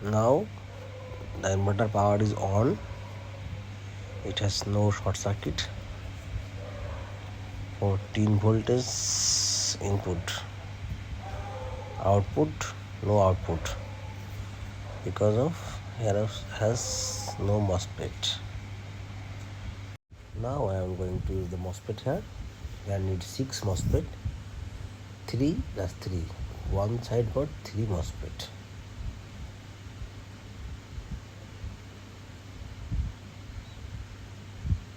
Now the inverter power is on. It has no short circuit. 14 voltage input, output no output because of here has no MOSFET. Now I am going to use the MOSFET here. I need 6 MOSFET, 3 plus 3, one side got 3 MOSFET.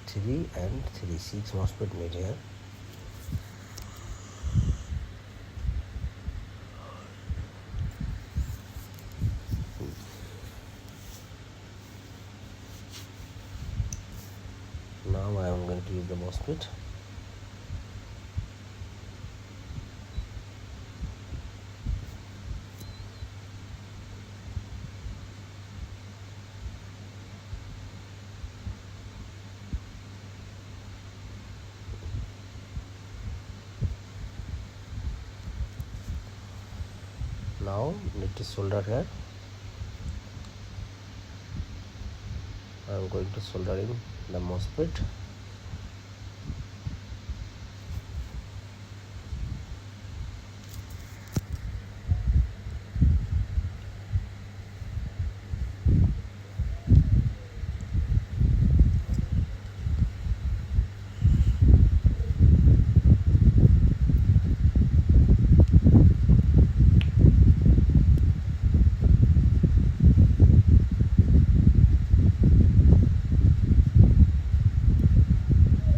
Three and 3, 6 MOSFET made here. Now I am going to use the MOSFET. Now need to solder here. I am going to solder in the MOSFET.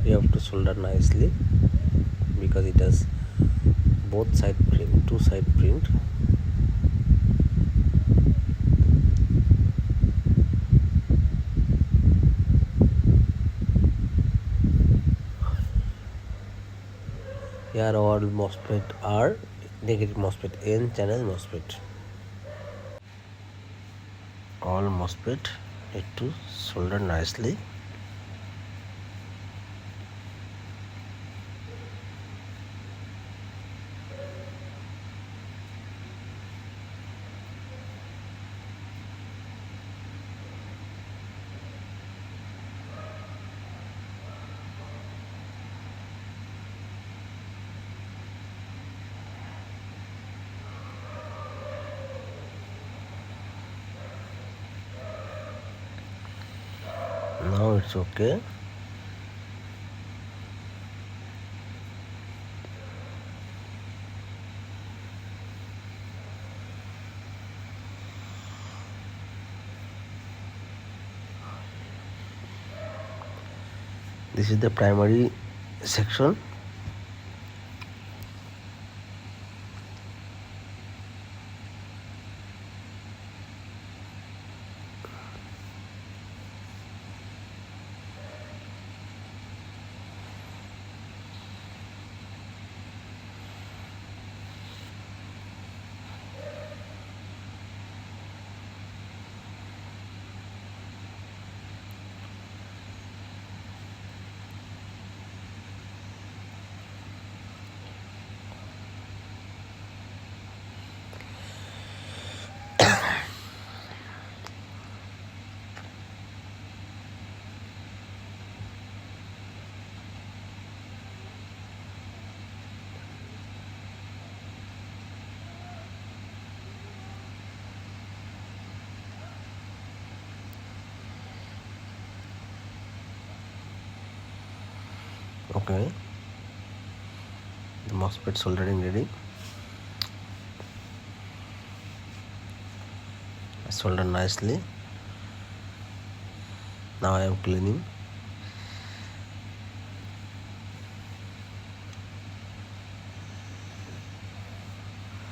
You have to solder nicely because it has both side print, two side print. Here all MOSFET are negative MOSFET, N channel MOSFET. All MOSFET need to solder nicely. Now it's okay. This is the primary section. Okay, the MOSFET soldering ready. I solder nicely. Now I am cleaning.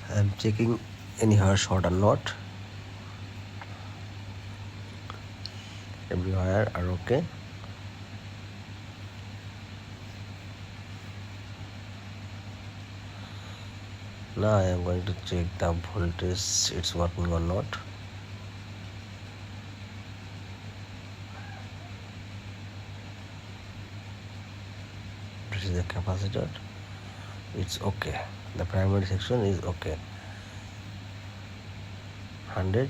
I am checking any hair short or not. Every wire are okay. Now I am going to check the voltage, it's working or not. This is the capacitor. It's okay. The primary section is okay. 100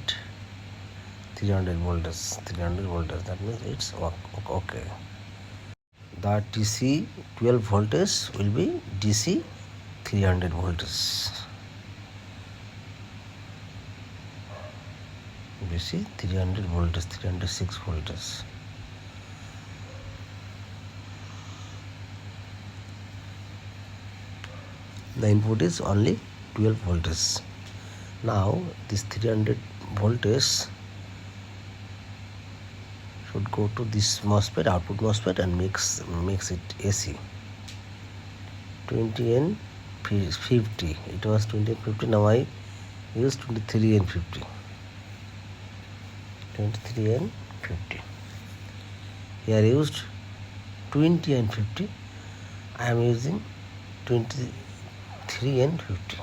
300 volts, 300 volts. That means it's okay. The DC 12 voltage will be DC 300 volts. DC 300 volts, 306 volts. The input is only 12 volts. Now this 300 volts should go to this MOSFET, output MOSFET, and makes it AC. 20 and 50. It was 20 and 50. Now I use 23 and 50. 23 and 50. Here I used 20 and 50. I am using 23 and 50.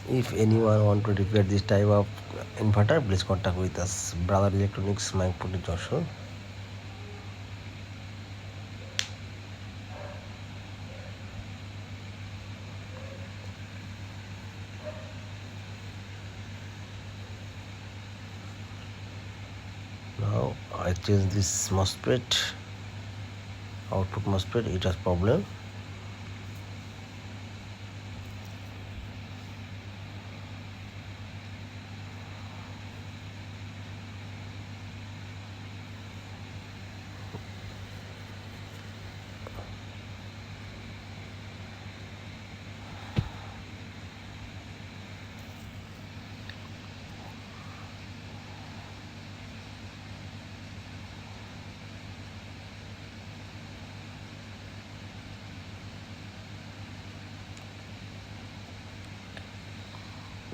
If anyone want to repair this type of inverter, please contact with us. Brother Electronics, Mankpuri, Joshua. Now I change this MOSFET, output MOSFET. It has problem.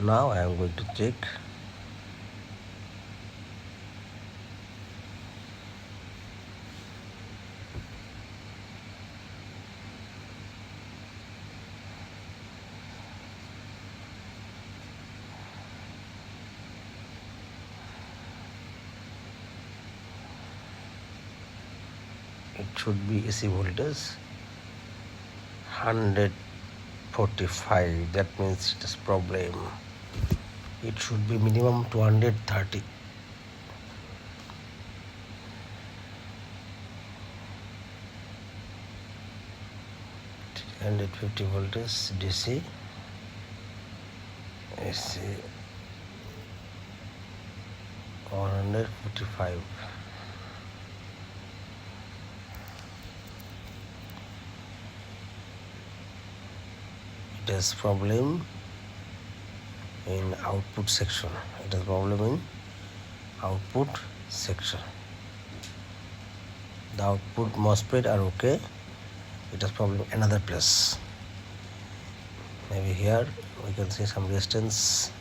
Now I am going to check. It should be AC voltage 145. That means it is problem. It should be minimum 230. And 50 voltage DC AC 145. It has problem in output section. It has problem in output section. The output MOSFET are okay. It has problem in another place. Maybe here we can see some resistance